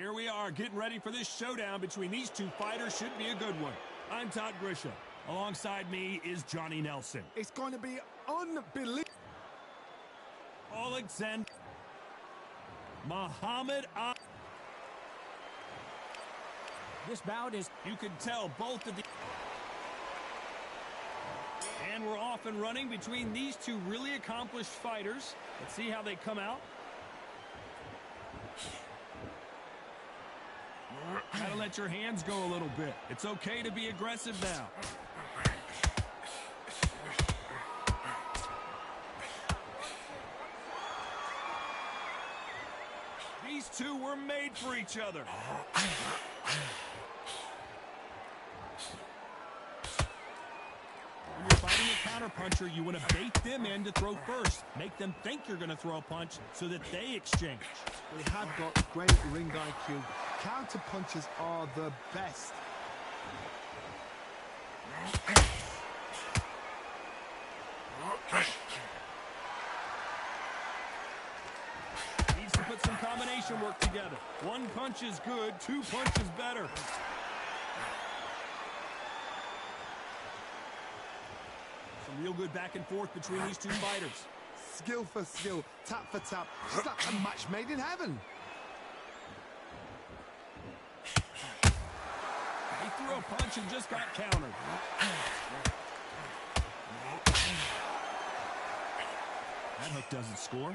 Here we are getting ready for this showdown between these two fighters. Should be a good one. I'm Todd Grisham. Alongside me is Johnny Nelson. It's going to be unbelievable. Alexander Muhammad Ali. This bout is, you can tell both of the... And we're off and running between these two really accomplished fighters. Let's see how they come out. Gotta let your hands go a little bit. It's okay to be aggressive now. These two were made for each other. When you're fighting a counterpuncher, you want to bait them in to throw first. Make them think you're going to throw a punch so that they exchange. They have got great ring IQ. Counter punches are the best. Needs to put some combination work together. One punch is good, two punches better. Some real good back and forth between these two fighters. Skill for skill, tap for tap. Just like a match made in heaven. He threw a punch and just got countered. That hook doesn't score.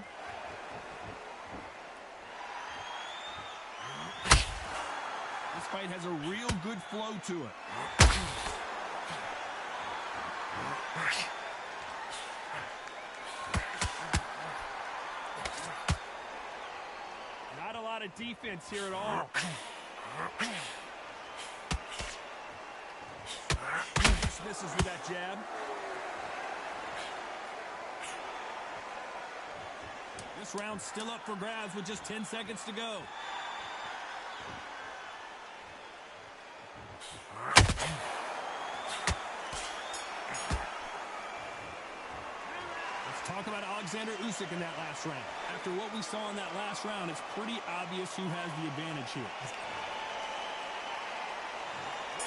This fight has a real good flow to it. Not a lot of defense here at all. Just misses with that jab. This round's still up for grabs with just 10 seconds to go. Talk about Alexander Usyk in that last round. After what we saw in that last round, it's pretty obvious who has the advantage here.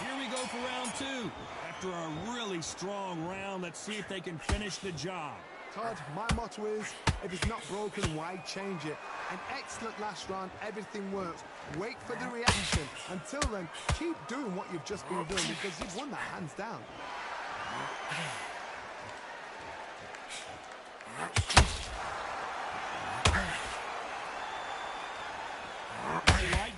Here we go for round two. After a really strong round, let's see if they can finish the job. Todd, my motto is, if it's not broken, why change it? An excellent last round, everything works. Wait for the reaction. Until then, keep doing what you've just been doing because you've won that hands down.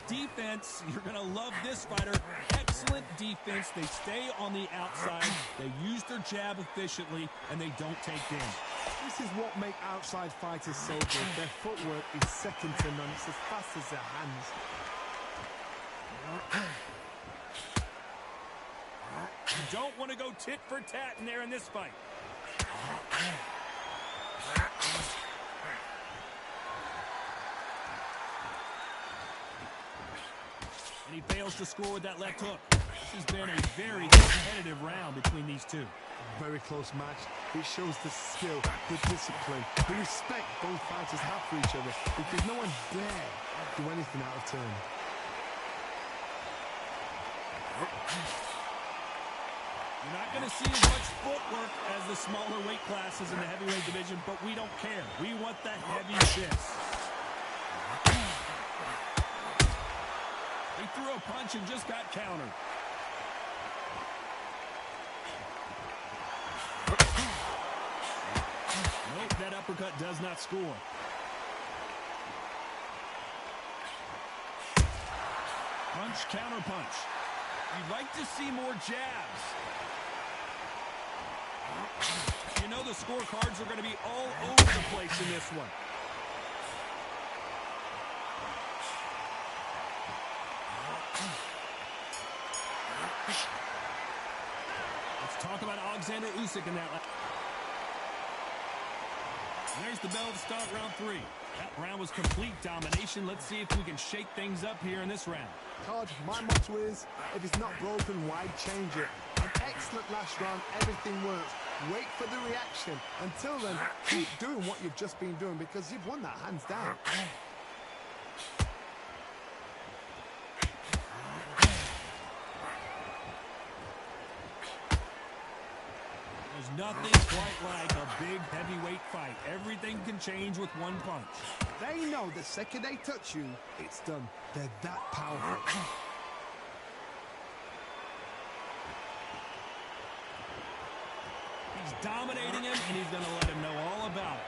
Defense, you're going to love this fighter. Excellent defense. They stay on the outside. They use their jab efficiently, and they don't take damage. This is what makes outside fighters so good. Their footwork is second to none. It's as fast as their hands. You don't want to go tit for tat in there in this fight. And he fails to score with that left hook. This has been a very competitive round between these two. Very close match. It shows the skill, the discipline, the respect both fighters have for each other because no one dare do anything out of turn. You're not going to see as much footwork as the smaller weight classes in the heavyweight division, but we don't care. We want the heavy fists. He threw a punch and just got countered. Nope, that uppercut does not score. Punch, counter punch. You'd like to see more jabs. You know the scorecards are going to be all over the place in this one. Let's talk about Alexander Usyk in that. There's the bell to start round three. That round was complete domination. Let's see if we can shake things up here in this round. Todd, my motto is, if it's not broken, why change it? An excellent last round, everything works. Wait for the reaction. Until then, keep doing what you've just been doing because you've won that hands down. There's nothing quite like a big heavyweight fight. Everything can change with one punch. They know the second they touch you, it's done. They're that powerful. He's dominating him, and he's going to let him know all about it.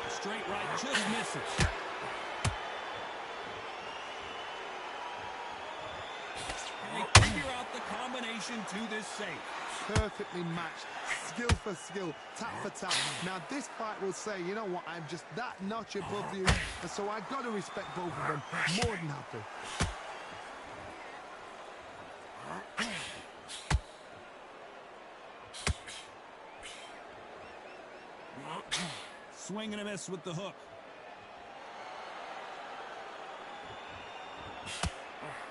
A straight right just misses. And they figure out the combination to this safe. Perfectly matched, skill for skill, tap for tap. Now this fight will say, you know what, I'm just that notch above you, and so I got to respect both of them. More than happy. Swing and a miss with the hook.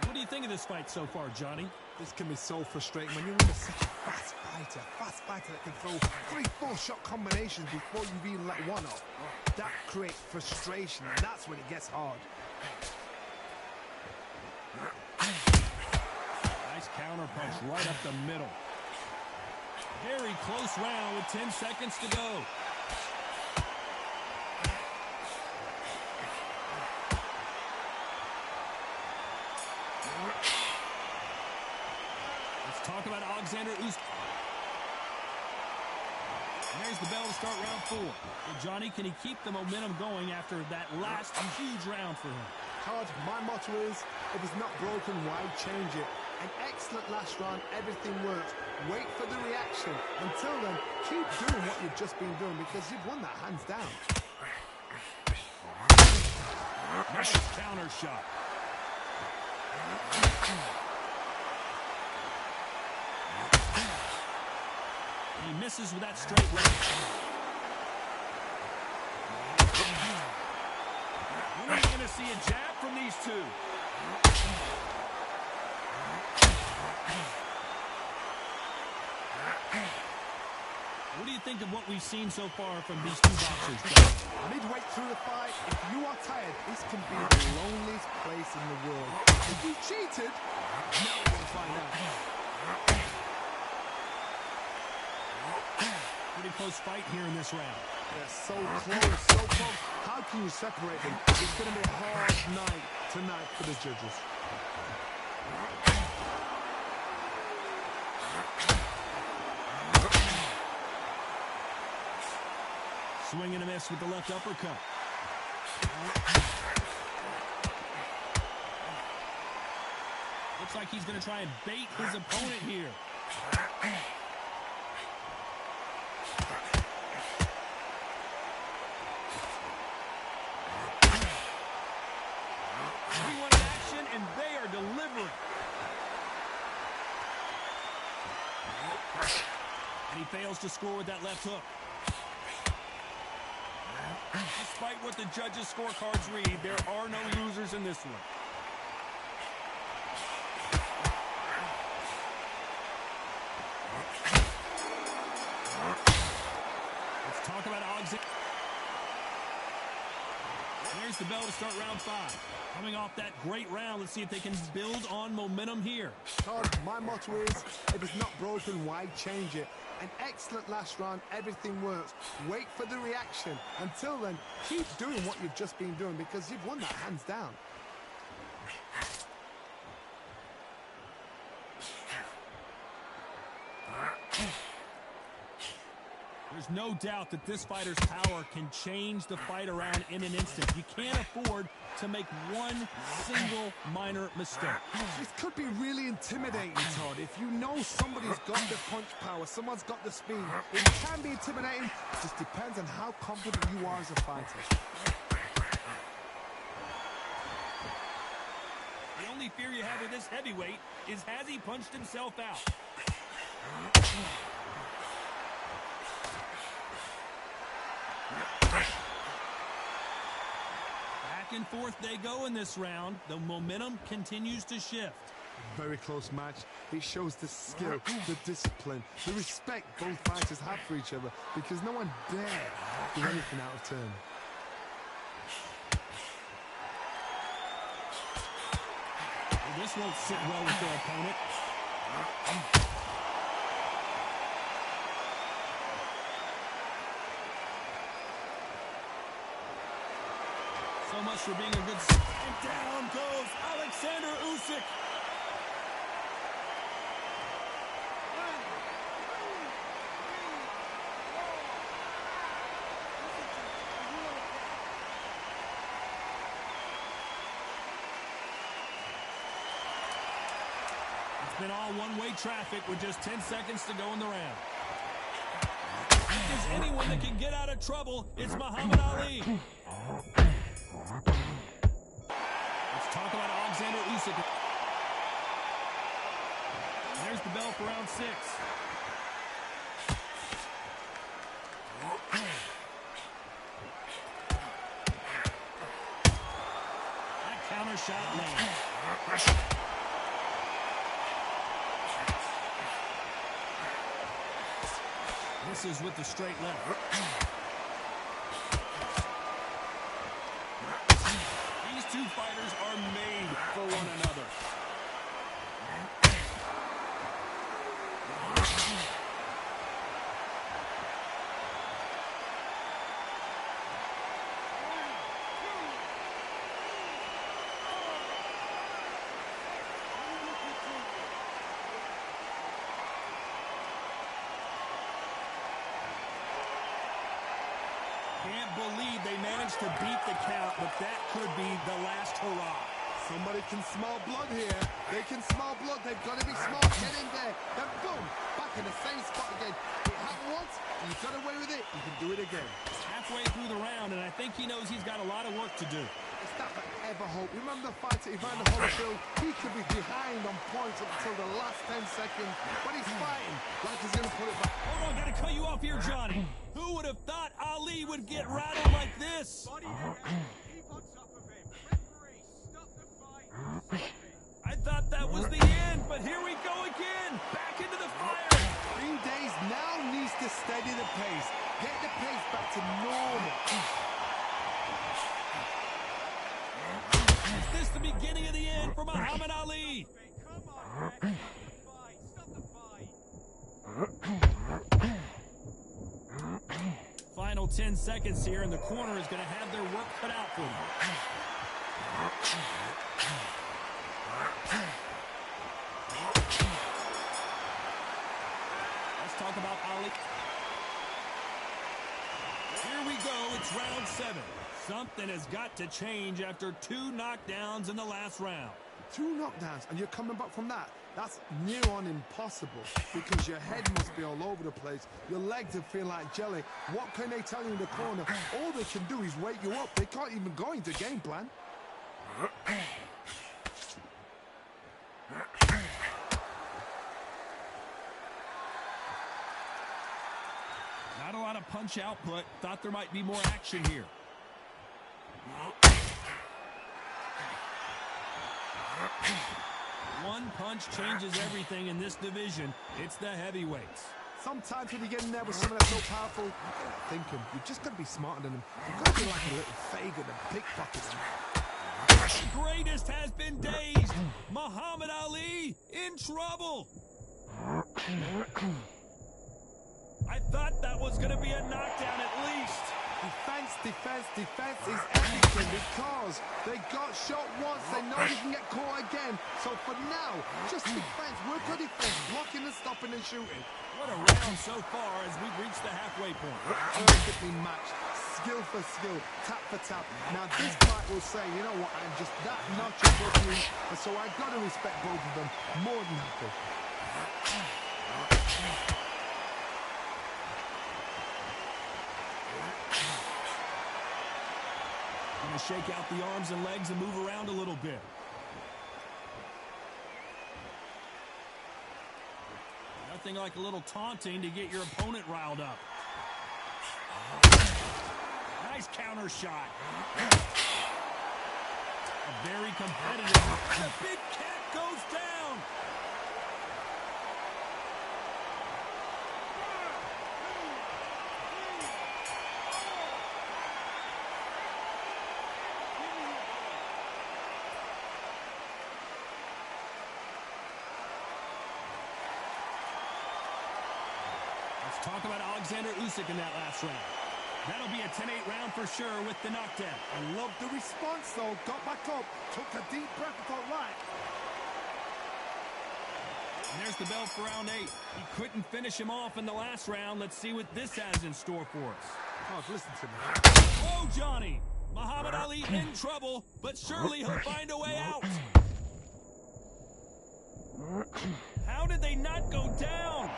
What do you think of this fight so far, Johnny? This can be so frustrating when you're under such a fast fighter that can throw 3-4 shot combinations before you've even let one off. That creates frustration, and that's when it gets hard. Nice counter punch right up the middle. Very close round with 10 seconds to go. Talk about Alexander Usyk. And there's the bell to start round 4. Well, Johnny, can he keep the momentum going after that last huge round for him? Todd, my motto is, if it's not broken, why change it? An excellent last round, everything works. Wait for the reaction. Until then, keep doing what you've just been doing because you've won that hands down. Nice counter shot. He misses with that straight right. When are we going to see a jab from these two? What do you think of what we've seen so far from these two boxers? Midway through the fight, if you are tired, this can be the loneliest place in the world. If you cheated, now we're going to find out. Pretty close fight here in this round. They're so close, so close. How can you separate them? It's going to be a hard night tonight for the judges. Swing and a miss with the left uppercut. Looks like he's going to try and bait his opponent here. He wanted action, and they are delivering. And he fails to score with that left hook. Despite what the judges' scorecards read, there are no losers in this one. Let's talk about Alexander. There's the bell to start round 5. Coming off that great round, let's see if they can build on momentum here. Todd, my motto is, if it's not broken, why change it? An excellent last round, everything works. Wait for the reaction. Until then, keep doing what you've just been doing because you've won that hands down. There's no doubt that this fighter's power can change the fight around in an instant. You can't afford to make one single minor mistake. This could be really intimidating, Todd. If you know somebody's got the punch power, someone's got the speed, it can be intimidating. It just depends on how confident you are as a fighter. The only fear you have with this heavyweight is, has he punched himself out? Back and forth they go in this round. The momentum continues to shift. Very close match. It shows the skill, the discipline, the respect both fighters have for each other because no one dare do anything out of turn. This won't sit well with their opponent. So much for being a good... And down goes Alexander Usyk. It's been all one-way traffic with just 10 seconds to go in the round. If there's anyone that can get out of trouble, it's Muhammad Ali. Let's talk about Alexander Usyk. There's the bell for round 6. That counter shot lands. Misses with the straight left. These two fighters are made for one another. Can't believe they managed to beat the count, but that could be the last hurrah. Somebody can smell blood here. They can smell blood. They've got to be smart. Get in there. Then boom, back in the same spot again. It happened once, and you got away with it. You can do it again. Halfway through the round, and I think he knows he's got a lot of work to do. It's that I ever hope. Remember the fight at Evander Holyfield? He could be behind on points up until the last 10 seconds, but he's fighting like he's going to put it back. Hold on, got to cut you off here, Johnny. Who would have thought Ali would get rattled like this? Keep on top of him. Referee, stop the fight. I thought that was the end, but here we go again. Back into the fire. 3 days now needs to steady the pace. Get the pace back to normal. Is this the beginning of the end for Muhammad Ali? Come on, man. Stop the fight. Final 10 seconds here, and the corner is going to have their work cut out for them. Let's talk about Ali. Here we go. It's round 7. Something has got to change after 2 knockdowns in the last round. 2 knockdowns, and you're coming back from that. That's near on impossible because your head must be all over the place. Your legs will feel like jelly. What can they tell you in the corner? All they can do is wake you up. They can't even go into game plan. Not a lot of punch output. Thought there might be more action here. One punch changes everything in this division. It's the heavyweights. Sometimes when you get in there with someone that's so powerful, you gotta think him. You've just got to be smarter than him. You've got to be like a little faggot and pickpocket him. The greatest has been dazed. Muhammad Ali in trouble. I thought that was going to be a knockdown at least. Defense, defense, defense is everything because they got shot once. They know they can get caught again. So for now, just defense. Work on defense, blocking and stopping and shooting. What a round so far as we've reached the halfway point. Perfectly matched, skill for skill, tap for tap. Now this fight will say, you know what, I'm just that notch above you, and so I've got to respect both of them more than happy. Gonna shake out the arms and legs and move around a little bit. Nothing like a little taunting to get your opponent riled up. Nice counter shot. A very competitive. The big cat goes down. Talk about Alexander Usyk in that last round. That'll be a 10-8 round for sure with the knockdown. I love the response, though. Got back up, took a deep breath and thought, right. And there's the bell for round 8. He couldn't finish him off in the last round. Let's see what this has in store for us. Oh, listen to me. Oh, Johnny. Muhammad Ali in trouble, but surely he'll find a way out. How did they not go down?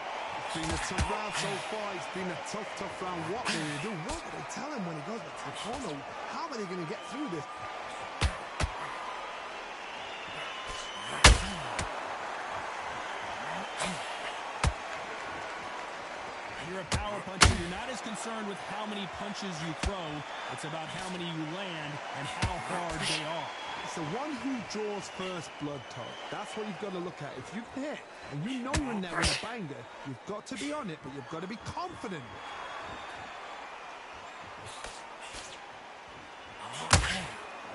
It's been a tough round so far. It's been a tough round. What will he do? What will they tell him when he goes back to the corner? How are they going to get through this? You're a power puncher. You're not as concerned with how many punches you throw. It's about how many you land and how hard they are. It's the one who draws first blood, Todd. That's what you've got to look at. If you can hit and you know you're in there with a banger, you've got to be on it, but you've got to be confident.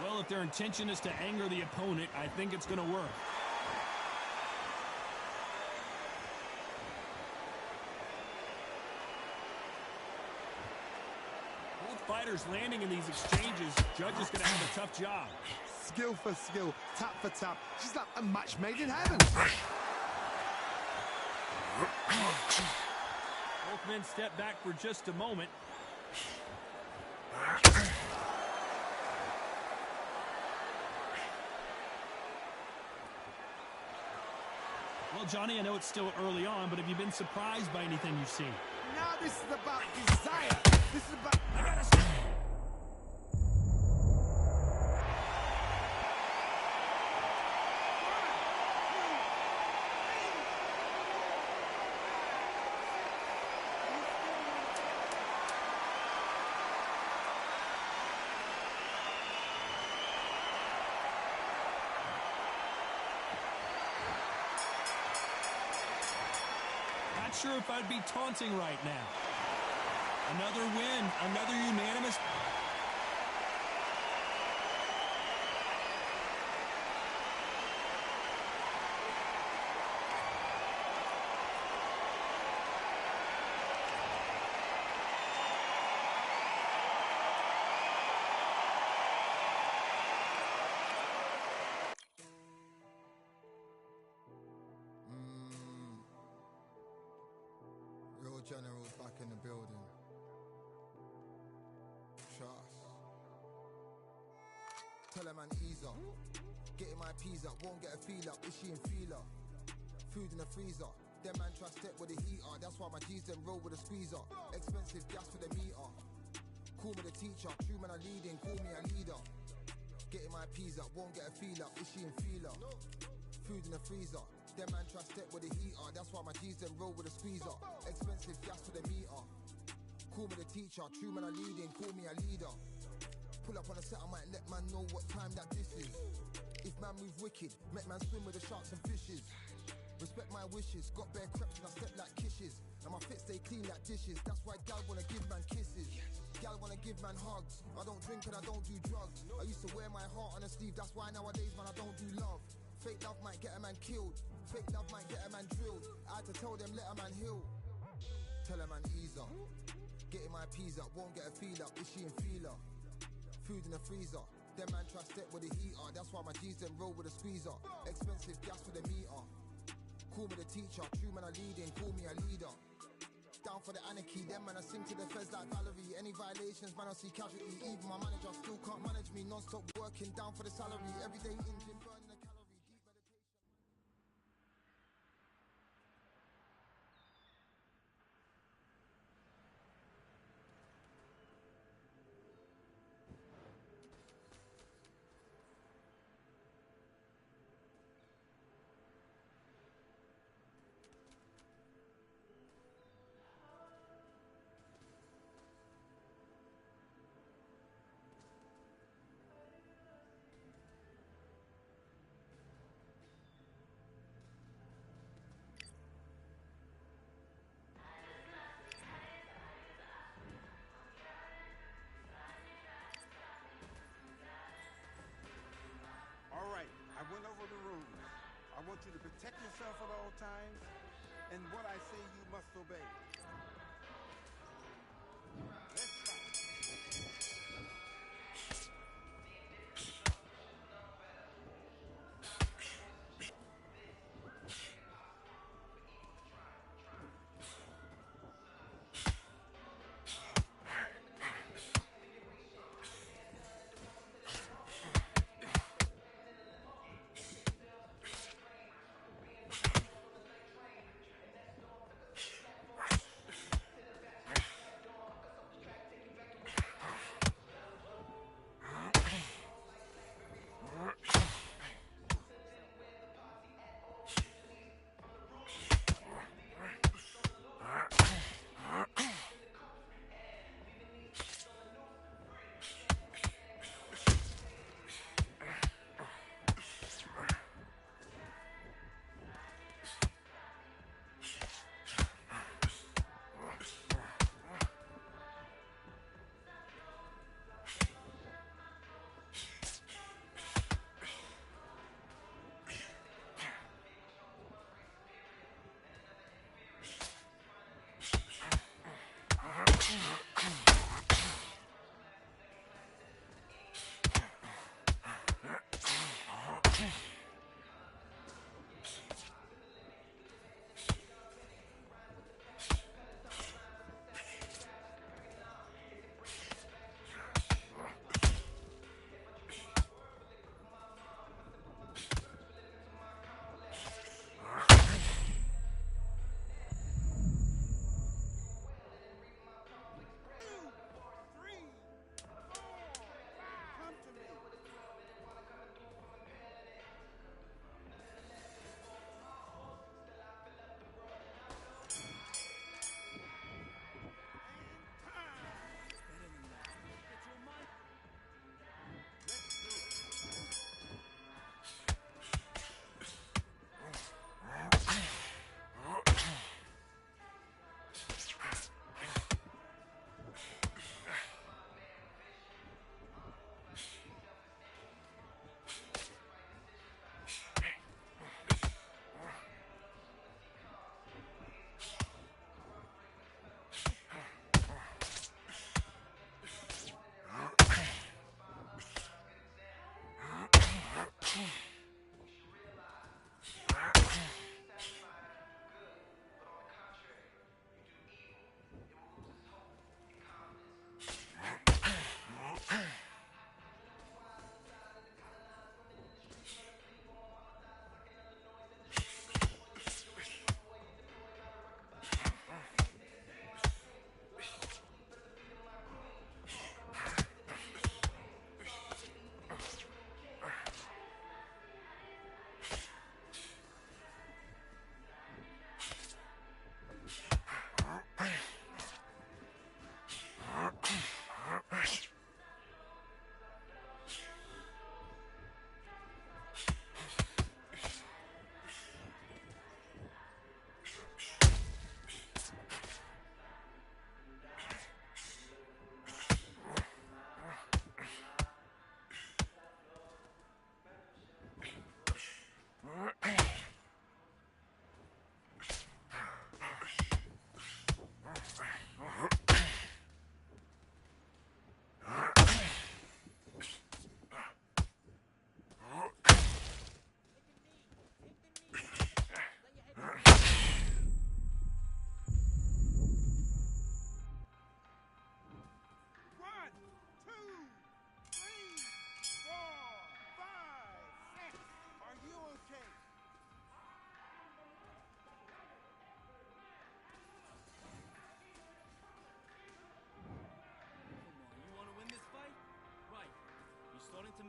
Well, if their intention is to anger the opponent, I think it's going to work. Fighters landing in these exchanges, judge is going to have a tough job. Skill for skill, tap for tap. She's like a match made in heaven. Both men step back for just a moment. Well, Johnny, I know it's still early on, but have you been surprised by anything you've seen? Now this is about desire. This is about... I gotta stop. Not sure if I'd be taunting right now. Another win, another unanimous. Real generals back in the building. Trust. Tell a man ease up. Getting my peas up, won't get a feel up. Is she in feeler? Food in the freezer. Them man try step with the heater. That's why my G's them roll with a squeezer. Expensive gas for the meter. Call me the teacher. True man I leading, call me a leader. Getting my peas up, won't get a feel up. Is she in feeler? Food in the freezer. Them man try step with the heater. That's why my G's them roll with a squeezer. Expensive gas for the meter. Call me the teacher, true man I leading, call me a leader. Pull up on a set, I might let man know what time that this is. If man move wicked, make man swim with the sharks and fishes. Respect my wishes, got bare creps and I step like kisses. And my fit stay clean like dishes, that's why gal wanna give man kisses. Gal wanna give man hugs, I don't drink and I don't do drugs. I used to wear my heart on a sleeve, that's why nowadays man I don't do love. Fake love might get a man killed, fake love might get a man drilled. I had to tell them let a man heal. Tell a man ease up. Getting my peas up, won't get a feel up. Is she in feeler? Food in the freezer. Them man try step with the heater. That's why my G's them roll with a squeezer. Expensive gas for the meter. Call me the teacher, true man I leading, call me a leader. Down for the anarchy, them man I sing to the feds like Valerie. Any violations, man I see casualty. Even my manager still can't manage me. Non-stop working, down for the salary. Everyday engine burning a calorie. Deep meditation. I went over the rules. I want you to protect yourself at all times, and what I say you must obey.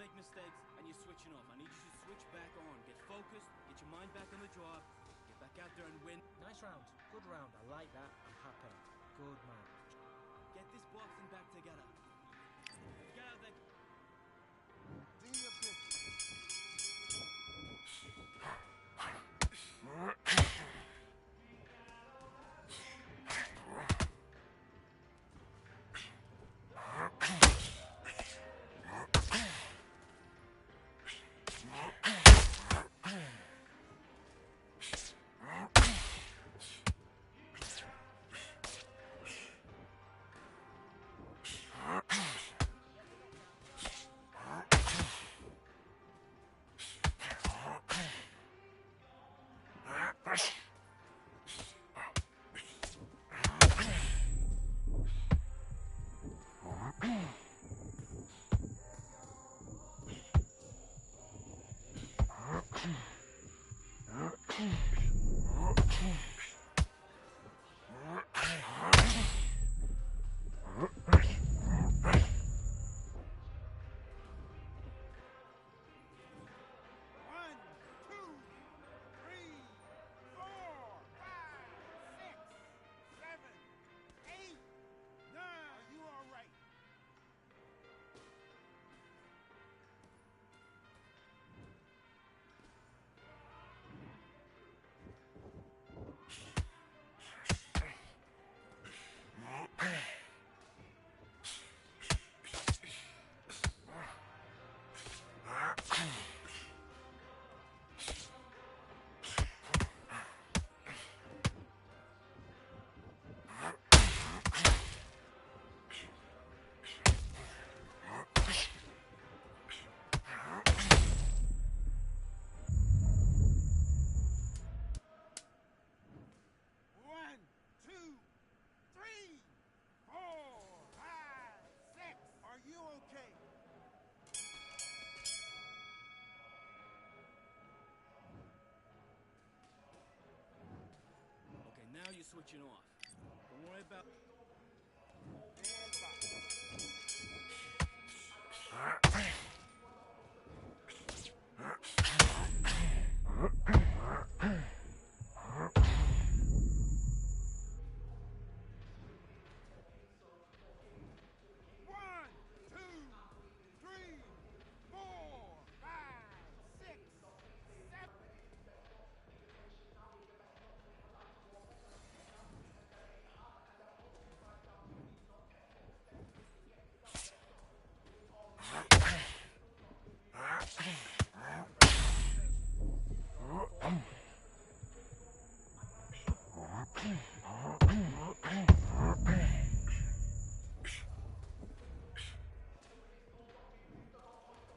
make mistakes and you're switching off. I need you to switch back on. Get focused, get your mind back on the job, get back out there and win. Nice round. Good round. I like that. I'm happy. Good man. Get this boxing back together. Let's get out there. Do your business. One, two, three, four, five, six, seven, eight, nine. Are you all right? One, two, three, four, five, six. Are you okay? Okay, now you're switching off. Don't worry about... And five. One, two, three, four, five, six, seven.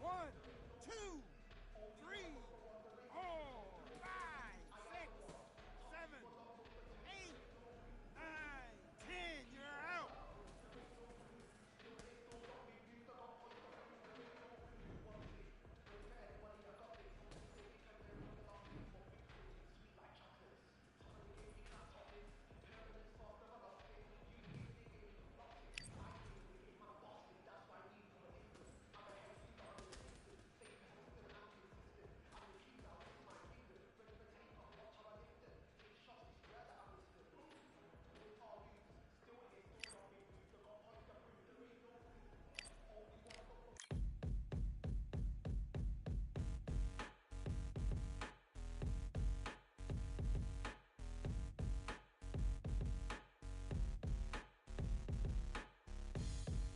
One, two, three, four, five, six, seven, eight, nine, 10. You're out.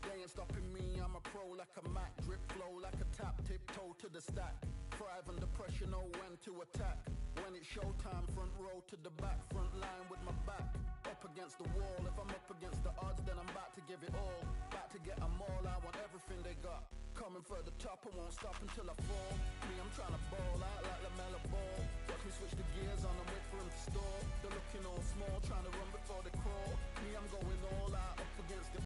They ain't stopping me, I'm a pro like a Mac. Drip flow like a tap, tiptoe to the stack. Thrive under pressure, know when to attack. When it's showtime, front row to the back. Front line with my back up against the wall. If I'm up against the odds, then I'm about to give it all. About to get them all, I want everything they got. Coming for the top, I won't stop until I fall. Me, I'm trying to ball out like LaMelo Ball. Watch me switch the gears on and wait for him to stall. They're looking all small, trying to run before they crawl. Me, I'm going all out up against the